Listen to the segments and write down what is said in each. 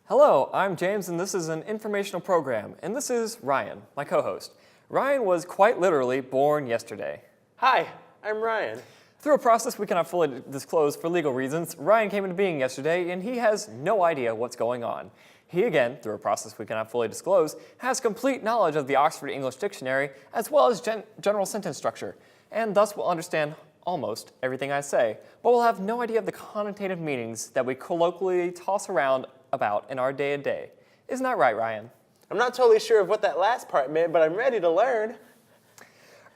Hello, I'm James, and this is an informational program, and this is Ryan, my co-host. Ryan was quite literally born yesterday. Hi, I'm Ryan. Through a process we cannot fully disclose for legal reasons, Ryan came into being yesterday, and he has no idea what's going on. He, again, through a process we cannot fully disclose, has complete knowledge of the Oxford English Dictionary, as well as general sentence structure, and thus will understand almost everything I say, but will have no idea of the connotative meanings that we colloquially toss around about in our day-to-day. Isn't that right, Ryan? I'm not totally sure of what that last part meant, but I'm ready to learn.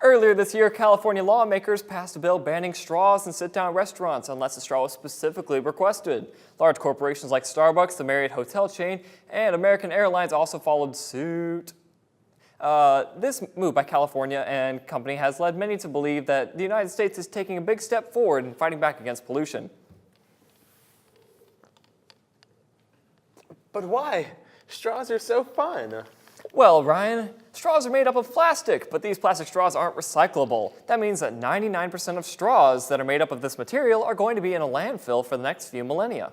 Earlier this year, California lawmakers passed a bill banning straws in sit-down restaurants unless the straw was specifically requested. Large corporations like Starbucks, the Marriott hotel chain, and American Airlines also followed suit. This move by California and company has led many to believe that the United States is taking a big step forward in fighting back against pollution. But why? Straws are so fun. Well, Ryan, straws are made up of plastic, but these plastic straws aren't recyclable. That means that 99% of straws that are made up of this material are going to be in a landfill for the next few millennia.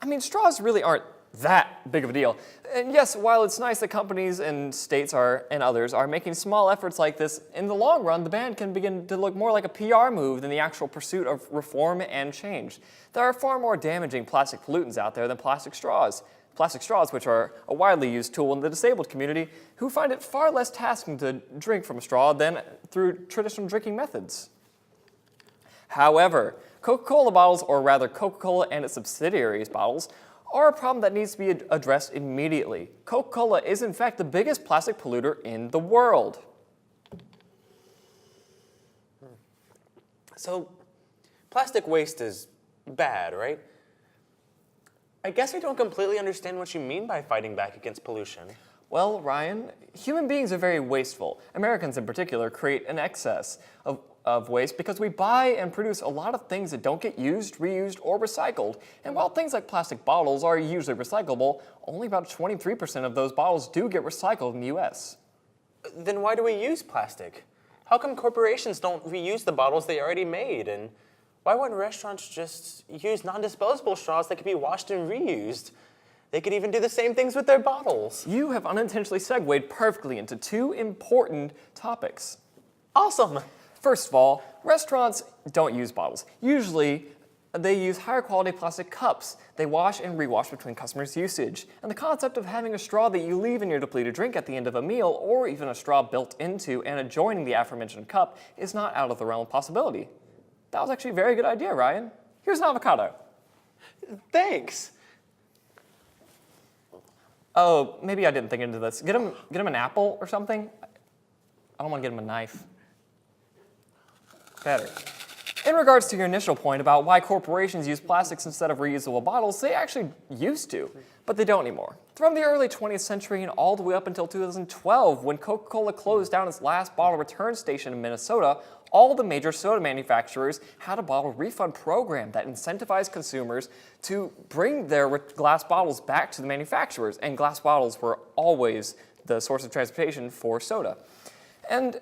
I mean, straws really aren't that big of a deal. And yes, while it's nice that companies and states and others are making small efforts like this, in the long run, the ban can begin to look more like a PR move than the actual pursuit of reform and change. There are far more damaging plastic pollutants out there than plastic straws. Plastic straws, which are a widely used tool in the disabled community, who find it far less tasking to drink from a straw than through traditional drinking methods. However, Coca-Cola bottles, or rather Coca-Cola and its subsidiaries bottles, are a problem that needs to be addressed immediately. Coca-Cola is in fact the biggest plastic polluter in the world. So, plastic waste is bad, right? I guess I don't completely understand what you mean by fighting back against pollution. Well, Ryan, human beings are very wasteful. Americans in particular create an excess of waste because we buy and produce a lot of things that don't get used, reused, or recycled. And while things like plastic bottles are usually recyclable, only about 23% of those bottles do get recycled in the US. Then why do we use plastic? How come corporations don't reuse the bottles they already made? And why wouldn't restaurants just use non-disposable straws that could be washed and reused? They could even do the same things with their bottles. You have unintentionally segued perfectly into two important topics. Awesome. First of all, restaurants don't use bottles. Usually, they use higher quality plastic cups. They wash and rewash between customers' usage. And the concept of having a straw that you leave in your depleted drink at the end of a meal, or even a straw built into and adjoining the aforementioned cup, is not out of the realm of possibility. That was actually a very good idea, Ryan. Here's an avocado. Thanks. Oh, maybe I didn't think into this. Get him an apple or something. I don't want to get him a knife. Better. In regards to your initial point about why corporations use plastics instead of reusable bottles, they actually used to, but they don't anymore. From the early 20th century and all the way up until 2012, when Coca-Cola closed down its last bottle return station in Minnesota, all the major soda manufacturers had a bottle refund program that incentivized consumers to bring their glass bottles back to the manufacturers, and glass bottles were always the source of transportation for soda. And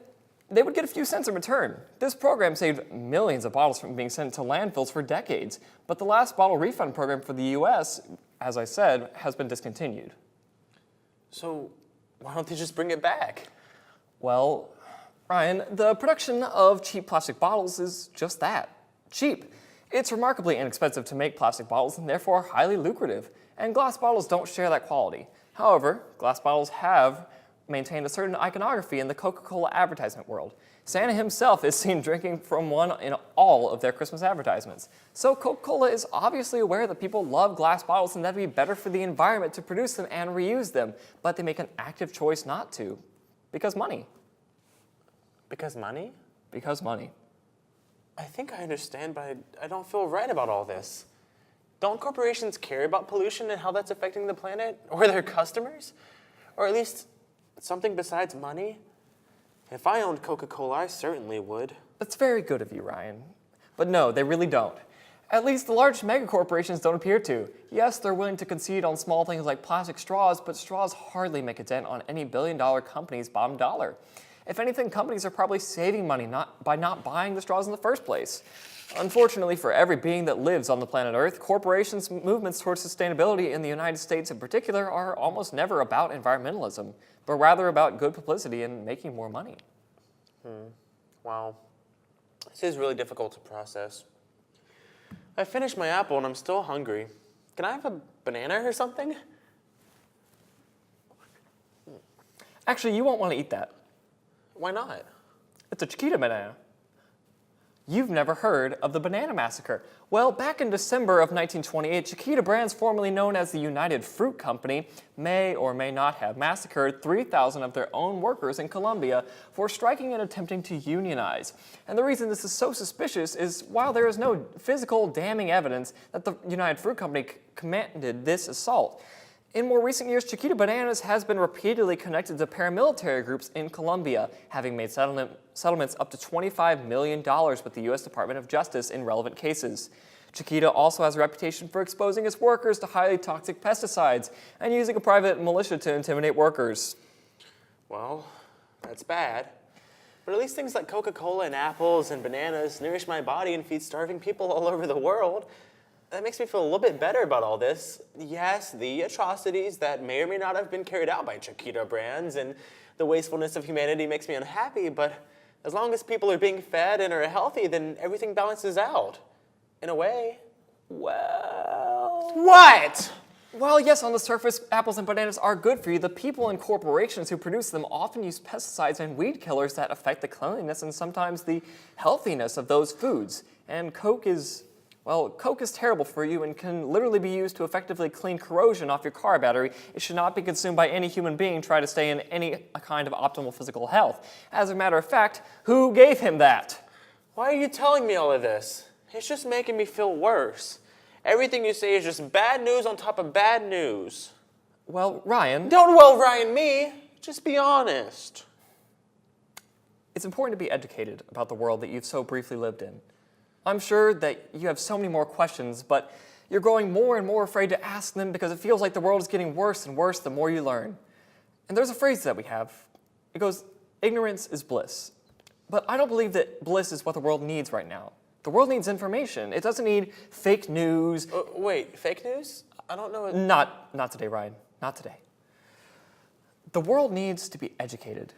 they would get a few cents in return. This program saved millions of bottles from being sent to landfills for decades, but the last bottle refund program for the US, as I said, has been discontinued. So, why don't they just bring it back? Well, Ryan, the production of cheap plastic bottles is just that, cheap. It's remarkably inexpensive to make plastic bottles and therefore highly lucrative, and glass bottles don't share that quality. However, glass bottles have maintained a certain iconography in the Coca-Cola advertisement world. Santa himself is seen drinking from one in all of their Christmas advertisements. So Coca-Cola is obviously aware that people love glass bottles and that it would be better for the environment to produce them and reuse them, but they make an active choice not to, because money. Because money? Because money. I think I understand, but I don't feel right about all this. Don't corporations care about pollution and how that's affecting the planet or their customers? Or at least something besides money? If I owned Coca-Cola, I certainly would. That's very good of you, Ryan. But no, they really don't. At least the large megacorporations don't appear to. Yes, they're willing to concede on small things like plastic straws, but straws hardly make a dent on any billion-dollar company's bottom dollar. If anything, companies are probably saving money by not buying the straws in the first place. Unfortunately, for every being that lives on the planet Earth, corporations' movements towards sustainability in the United States in particular are almost never about environmentalism, but rather about good publicity and making more money. Wow. This is really difficult to process. I finished my apple and I'm still hungry. Can I have a banana or something? Actually, you won't want to eat that. Why not? It's a Chiquita banana. You've never heard of the Banana Massacre. Well, back in December of 1928, Chiquita Brands, formerly known as the United Fruit Company, may or may not have massacred 3,000 of their own workers in Colombia for striking and attempting to unionize. And the reason this is so suspicious is while there is no physical damning evidence that the United Fruit Company commanded this assault, in more recent years, Chiquita Bananas has been repeatedly connected to paramilitary groups in Colombia, having made settlements up to $25 million with the U.S. Department of Justice in relevant cases. Chiquita also has a reputation for exposing its workers to highly toxic pesticides and using a private militia to intimidate workers. Well, that's bad. But at least things like Coca-Cola and apples and bananas nourish my body and feed starving people all over the world. That makes me feel a little bit better about all this. Yes, the atrocities that may or may not have been carried out by Chiquita Brands and the wastefulness of humanity makes me unhappy, but as long as people are being fed and are healthy, then everything balances out. In a way. Well... What? While yes, on the surface, apples and bananas are good for you, the people and corporations who produce them often use pesticides and weed killers that affect the cleanliness and sometimes the healthiness of those foods. And Coke is terrible for you and can literally be used to effectively clean corrosion off your car battery. It should not be consumed by any human being trying to stay in any kind of optimal physical health. As a matter of fact, who gave him that? Why are you telling me all of this? It's just making me feel worse. Everything you say is just bad news on top of bad news. Well, Ryan... Don't Ryan me. Just be honest. It's important to be educated about the world that you've so briefly lived in. I'm sure that you have so many more questions, but you're growing more and more afraid to ask them because it feels like the world is getting worse and worse the more you learn. And there's a phrase that we have. It goes, ignorance is bliss. But I don't believe that bliss is what the world needs right now. The world needs information. It doesn't need fake news. Wait, fake news? I don't know. Not today, Ryan. Not today. The world needs to be educated.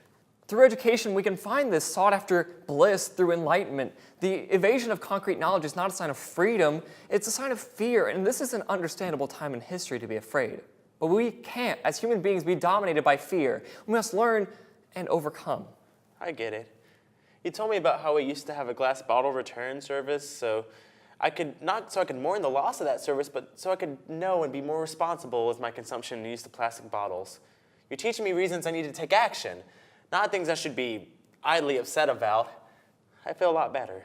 Through education, we can find this sought-after bliss through enlightenment. The evasion of concrete knowledge is not a sign of freedom, it's a sign of fear, and this is an understandable time in history to be afraid. But we can't, as human beings, be dominated by fear. We must learn and overcome. I get it. You told me about how we used to have a glass bottle return service, so I could mourn the loss of that service, but so I could know and be more responsible with my consumption and use of plastic bottles. You're teaching me reasons I need to take action, not things I should be idly upset about. I feel a lot better.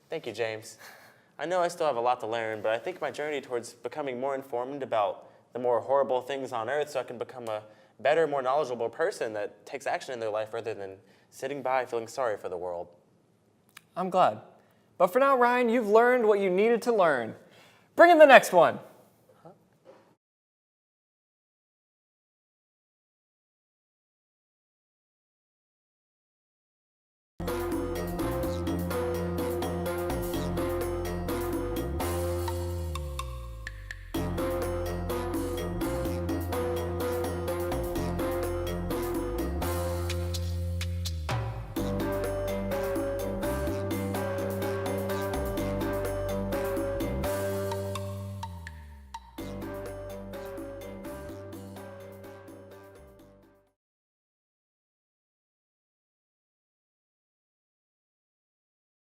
Thank you, James. I know I still have a lot to learn, but I think my journey towards becoming more informed about the more horrible things on Earth so I can become a better, more knowledgeable person that takes action in their life rather than sitting by feeling sorry for the world. I'm glad. But for now, Ryan, you've learned what you needed to learn. Bring in the next one.